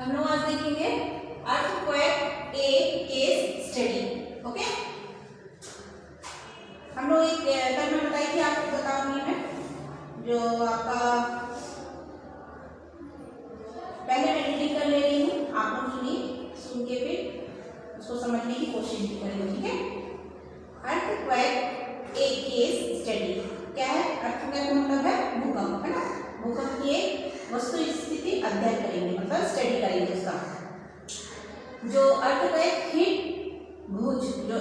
हम लोग आज देखेंगे अर्थक्वेक ए केस स्टडी। ओके, हम लोग एक कल मैं बताई थी, आपको बताऊंगी मैं, जो आपका पहले मैं रीडिंग कर ले रही हूँ, आप लोग सुनिए, सुन के फिर उसको समझने की कोशिश भी करेंगे। ठीक है। अर्थक्वेक ए केस स्टडी क्या है? अर्थक्वेक का मतलब है भूकंप, है ना। भूकंप की एक वस्तु स्थिति अध्ययन करेंगे, मतलब स्टडी करेंगे उसका। जो अर्थक्वेक हिट भुज, जो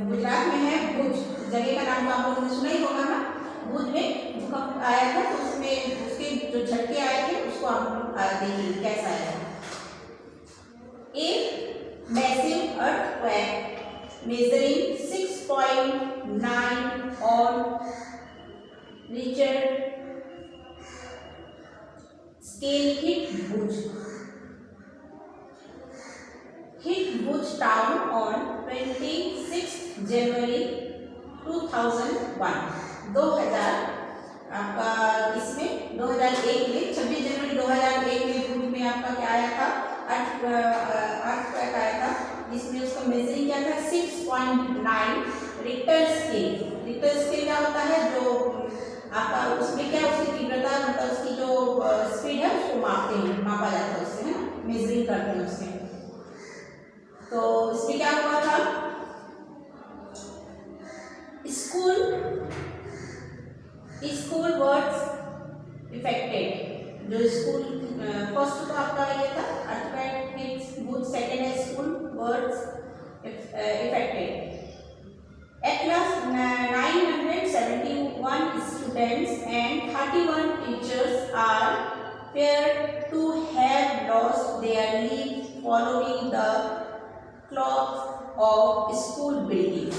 गुजरात में है, भुज जगह का नाम तो आप लोगों ने सुना ही होगा ना। भुज में भूकंप आया था, तो उसमें उसके जो झटके आए थे उसको हम देखिए कैसा आया। एक massive earthquake measuring 6.9 on Richard scale hit Bhuj town on 26 January 2001। 2000 आपका इसमें 2001 में 26 जनवरी 2001 में भुज में आपका क्या आया था? अर्थक्वेक आया था, जिसमें उसका मेजरिंग क्या था? 6.9 रिक्टर स्केल। रिक्टर स्केल क्या होता है? जो आपका उसमें क्या, उसकी तीव्रता मतलब उसकी जो स्पीड है उसको मापते हैं, मापा जाता है उससे, है ना, मेजरिंग करते हैं उससे। तो इसमें क्या हुआ था? School words affected. जो स्कूल फर्स्ट तो आपका ये था अर्थक्वेक हिट्स भुज, सेकंड है school words affected. At last 971 students and 31 teachers are feared to have lost their lives following the collapse of school building।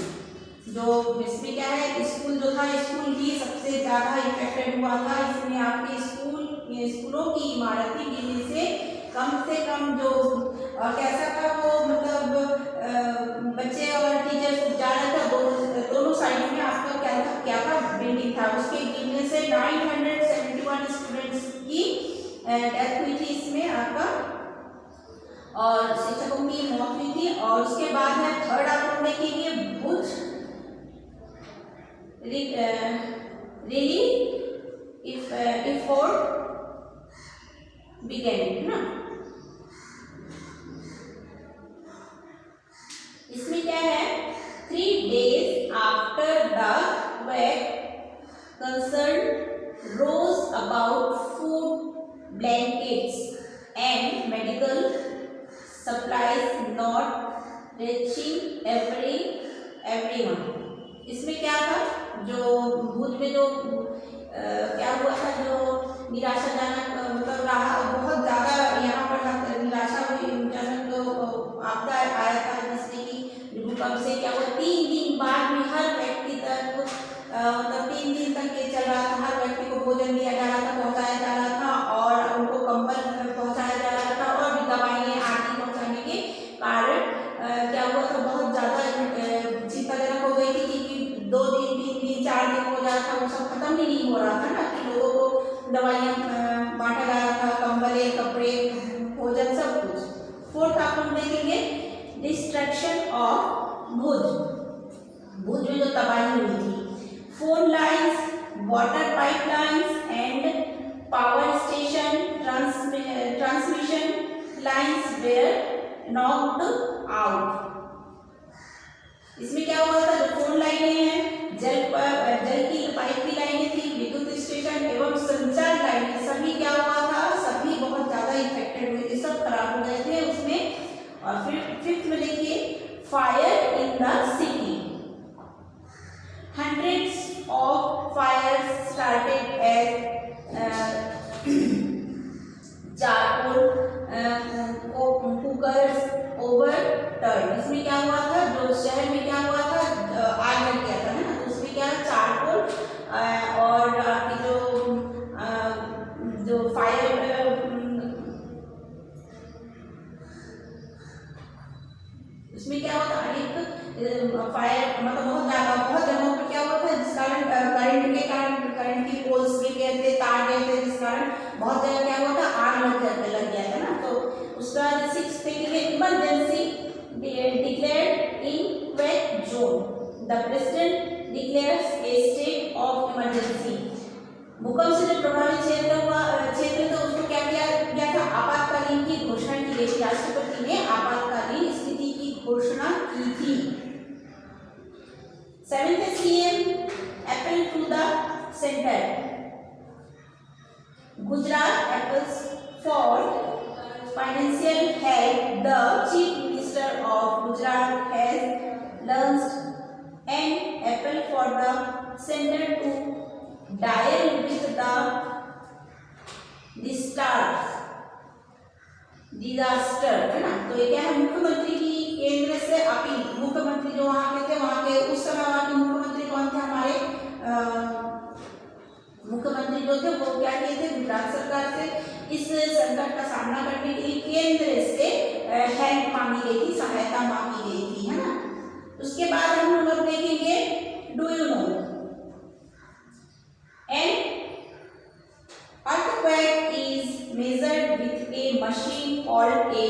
जो इसमें क्या है, स्कूल जो था, स्कूल ही सबसे ज़्यादा इफेक्टेड हुआ था। इसमें आपके स्कूलों की इमारतें गिरने से कम जो कैसा था वो, मतलब बच्चे और टीचर्स को जा रहा था, दोनों साइड में आपका क्या था बिल्डिंग था, उसके गिरने से 971 स्टूडेंट्स की डेथ हुई थी इसमें आपका, और शिक्षकों की मौत हुई थी। और उसके बाद है थर्ड आप लोग देखेंगे, भुज रिलीफ एफर्ट बिगेन ना। इसमें क्या है? 3 days after the quake, concern rose about food, blankets and medical supplies not reaching everyone। इसमें क्या था? जो भुज में जो क्या हुआ था, जो निराशाजनक मतलब रहा, बहुत ज़्यादा यहाँ पर निराशाजनक जो आपदा आया था, जिससे कि भूकंप से क्या हुआ, 3 दिन बाद में हर व्यक्ति तक मतलब 3 दिन तक ये चल रहा था, हर व्यक्ति को भोजन दिया जा रहा था, पहुँचाया जा रहा था, और उनको कंबल पहुँचाया जा रहा था, और भी दवाइयाँ आदि पहुँचाने के कारण क्या हुआ था, बहुत ज़्यादा चिंताजनक हो गई थी कि 2 दिन 3 दिन 4 दिन हो जा रहा था, वो सब खत्म ही नहीं हो रहा था ना, कि लोगों को दवाइयाँ बांटा जा रहा था, कंबले, कपड़े, भोजन, सब कुछ। फोर्थ आप हम देखेंगे, डिस्ट्रक्शन ऑफ भुज में जो तबाही हुई थी, phone lines, water pipelines and power station transmission lines were knocked out. इसमें क्या हुआ था? जो फोन लाइनें हैं, जल की पाइप की लाइनें थी, विद्युत स्टेशन एवं संचार लाइनें, सभी क्या हुआ था? सभी बहुत ज़्यादा इफेक्टेड हुए थे, सब खराब हो गए थे उसमें। और फिर फिफ्थ में देखिए, fire in the city. Hundreds of fires started as charcoal cookers overturned। इसमें क्या हुआ था? जो शहर में क्या हुआ था, आग लग गया था, है ना। तो उसमें क्या, चारकोल और आपकी जो फायर, उसमें क्या होता है, एक फायर मतलब बहुत जगहों पर क्या हुआ था, जिस कारण करंट की पोल्स गिर गए थे, तार गए थे, जिस कारण बहुत जगह क्या हुआ था, आग लग गया था ना। तो देखेंगे emergency declared in quake zone, the president declares A state of emergency. भूकंप से जो प्रभावित क्षेत्र था उसको क्या किया गया था, आपातकालीन की घोषणा की गई थी। राष्ट्रपति ने आपातकालीन स्थिति की घोषणा की थी। 7th CM appeal to the center. Gujarat appeals for financial help. The Chief Minister of Gujarat has launched an appeal for the center to deal with the disaster, है ना। तो ये क्या है, मुख्यमंत्री की केंद्र से अपील। मुख्यमंत्री जो वहाँ के थे, वहाँ के उस समय वहाँ के मुख्यमंत्री कौन थे, हमारे मुख्यमंत्री जो थे वो क्या किए थे, गुजरात सरकार से इस संकट का सामना करने के लिए केंद्र से हेल्प मांगी गई थी, सहायता मांगी गई थी, है ना। उसके बाद हम लोग देखेंगे do you know an earthquake is measured with a machine called a,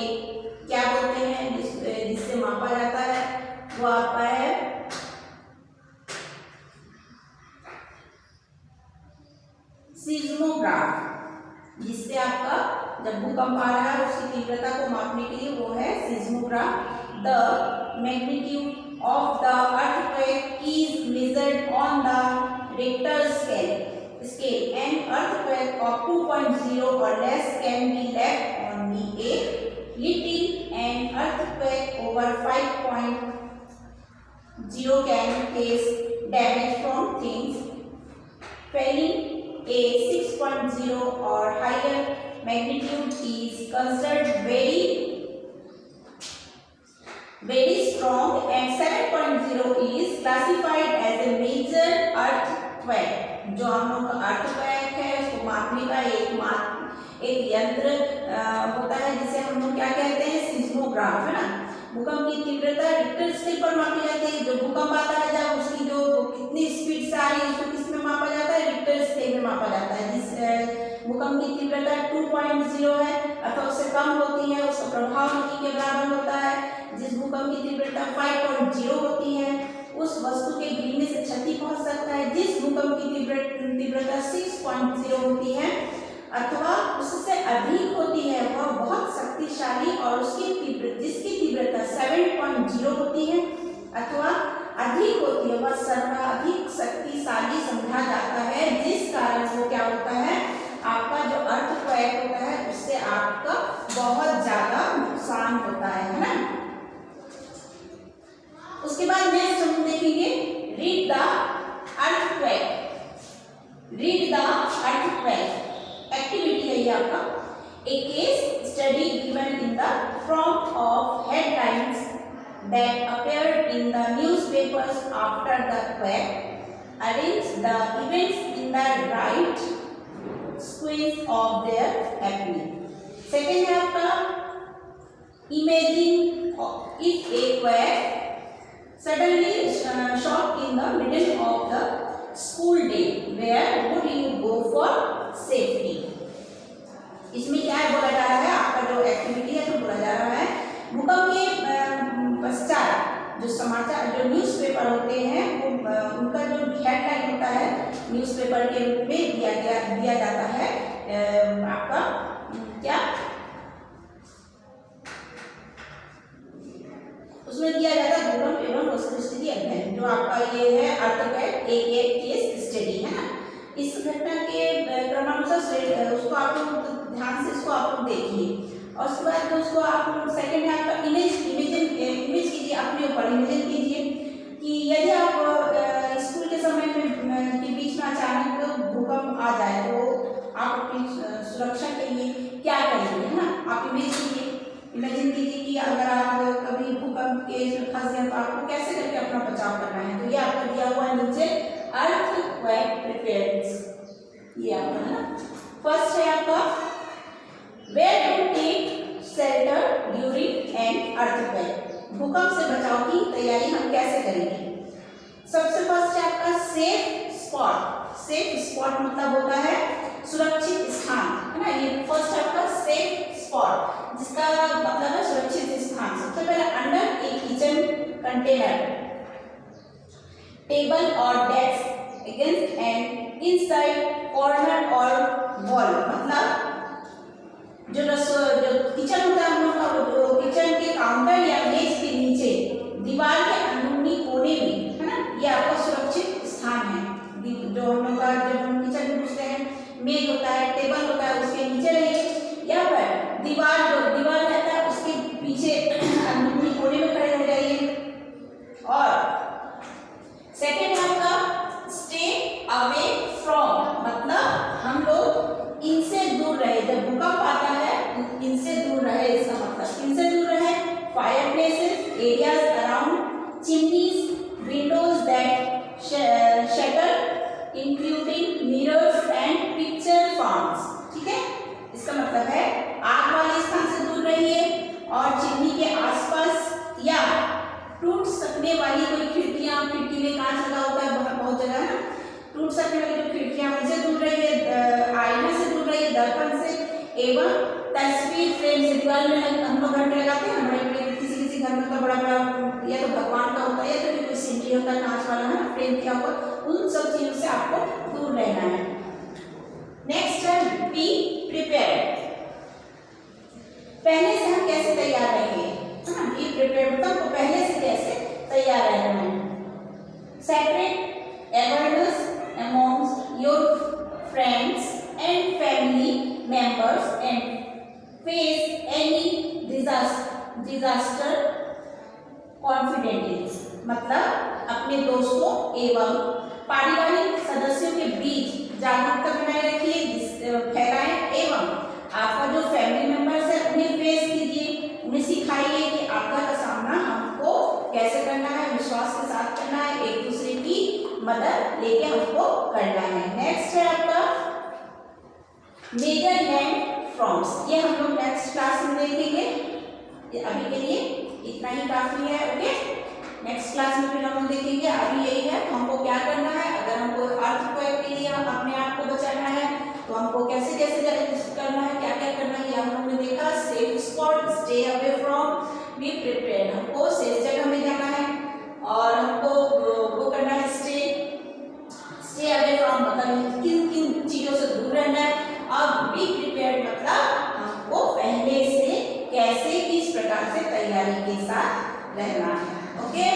क्या बोलते हैं जिससे मापा जाता है, वो आपका है सीस्मोग्राफ। जिससे आपका जब भूकंप आ रहा है उसकी तीव्रता को मापने के लिए वो है seismograph. The magnitude of the earthquake is measured on the Richter scale. An earthquake of 2.0 or less can be left only a little. An earthquake over 5.0 can cause damage from things falling. A 6.0 or higher magnitude is considered very strong, and 7.0 is classified as a major earthquake. जो हम लोग का earthquake है उसको मापने का एक यंत्र होता है जिसे हम लोग क्या कहते हैं, सीस्मोग्राफ, है ना। भूकंप की तीव्रता रिक्टर स्केल पर मापी जाती है। जो भूकंप आता है जब उसकी जो कितनी स्पीड से आ रही है उसको किस में मापा जाता है, रिक्टर स्केल में मापा जाता है। जिस भूकंप की तीव्रता 2.0 है अथवा उससे कम होती है उसका प्रभाव नहीं के बराबर होता है। जिस भूकंप की तीव्रता 5.0 होती है उस वस्तु के गिरने से क्षति पहुंच सकता है। जिस भूकंप की तीव्रता 6.0 होती है अथवा उससे अधिक होती है वह बहुत शक्तिशाली और जिसकी तीव्रता 7.0 होती है अथवा अधिक होती है वह सर्वाधिक शक्तिशाली समझा जाता है। जिस कारण वो क्या होता है, आपका जो अर्थक्वेक होता है उससे आपका बहुत ज्यादा नुकसान होता है ना। उसके बाद नेक्स्ट हम देखेंगे read the earthquake. Read the earthquake activity है ये आपका। A case study given in the front of headlines that appeared in the newspapers after the quake arrange the events in the right sequence of their happening. Second है आपका imagine if a quake suddenly shocked in the middle of the school day, where would you go for safety? इसमें क्या बोला जा रहा है, आपका जो एक्टिविटी है तो बोला जा रहा है भूकंप के पश्चात जो समाचार जो न्यूज़पेपर होते हैं वो उनका जो हेडलाइन होता है न्यूज़पेपर के रूप में दिया जाता है आपका क्या उसमें दिया जाता है भूकंप एवं वस्तुस्थिति अध्ययन। जो आपका ये है अर्थक्वेक एक केस स्टडी है ना। इस घटना के क्रमानुसार उसको आप लोग ध्यान से इसको आप लोग देखिए और उसके बाद जो उसको आप लोग सेकेंड है आपका इमेज कीजिए, अपने ऊपर इमेजिन कीजिए कि यदि आप स्कूल के समय में के बीच में अचानक भूकंप आ जाए तो आप अपनी सुरक्षा के लिए क्या करेंगे, है ना। आप इमेजिन कीजिए कि अगर आप कभी भूकंप के फंस गए तो आपको कैसे करके अपना बचाव करना है। तो ये आपको दिया हुआ है नीचे अर्थक्वेक प्रिपेयर्डनेस, ये आपका है ना। फर्स्ट है आपका where to take shelter during an earthquake. भूकंप से बचाव की तैयारी हम कैसे करेंगे। सबसे फर्स्ट है आपका सेफ स्पॉट। सेफ स्पॉट मतलब होता है सुरक्षित स्थान, है ना। ये फर्स्ट आपका सेफ स्पॉट, जिसका मतलब है सुरक्षित स्थान। सबसे पहले अंडर ए किचन कंटेनर, टेबल और desk, against and inside corner और वॉल, मतलब जो किचन होता है हम लोग का, जो किचन के काउंटर या मेज के नीचे, दीवार के अंदरूनी कोने में, है ना, ये आपका सुरक्षित स्थान है। जो हम लोग का जब हम किचन में घुसते हैं, मेज होता है, टेबल होता है, उसके नीचे रहिए, या फिर दीवार, जो दीवार रहता है उसके पीछे अंदरूनी कोने में खड़े हो जाइए। और सेकेंड आपका स्टे अवे फ्रॉम, मतलब हम लोग इनसे दूर रहे, जब भूकंप आता है इनसे दूर रहे, इसका मतलब इनसे दूर रहे। Fire places, areas around chimneys, Windows that shutter including mirrors and picture forms, ठीक है। इसका मतलब है आग वाले स्थान से दूर रहिए, और चिमनी के आसपास या टूट सकने वाली कोई खिड़कियां, खिड़की में कांच लगा होता है बहुत जगह ना, टूट सकने वाली जो खिड़कियां, उनसे दूर रहिए, आईने से दूर रहिए, दर्पण से, एवं तस्वीर फ्रेम से। दीवार में हम लोग घंटे लगाते हैं, हमारे किसी घर में तो बड़ा बड़ा, या तो भगवान का होता है या तो कोई सीनरी होता है कांच वाला, है फ्रेम किया हुआ, उन सब चीजों से आपको दूर रहना है। नेक्स्ट है बी प्रिपेयर्ड, पहले से हम कैसे तैयार रहेंगे, बी प्रिपेयर्ड मतलब पहले से कैसे तैयार रहना है। Separate awareness among your friends and family members and face any disaster confidently, मतलब अपने दोस्तों एवं पारिवारिक सदस्यों के बीच जागरूकता बनाए रखिए, फैलाएं, एवं आपका जो फैमिली मेंबर्स है उन्हें फेस कीजिए, उन्हें सिखाइए कि आपदा का सामना हमको कैसे करना है, विश्वास के साथ करना है, एक दूसरे की मदद लेके हमको करना है। नेक्स्ट है आपका मेजर लैंड फ्रॉम्स, ये हम लोग नेक्स्ट क्लास में देखेंगे, अभी के लिए इतना ही काफी है। ओके, नेक्स्ट क्लास में फिर हम लोग देखेंगे। अभी यही है हमको क्या करना है, अगर हमको अर्थक्वेक के लिए अपने आप को बचाना है तो हमको कैसे कैसे करना है, क्या क्या करना है, ये हम लोग ने देखा। Safe spot, stay away from, be prepared, हमको सेफ जगह में जाना है, और हमको वो करना है स्टे अवे फ्रॉम, मतलब किन किन चीजों से दूर रहना है। अब बी प्रिपेयर्ड मतलब हमको पहले से कैसे किस प्रकार से तैयारी के साथ रहना है। ओके।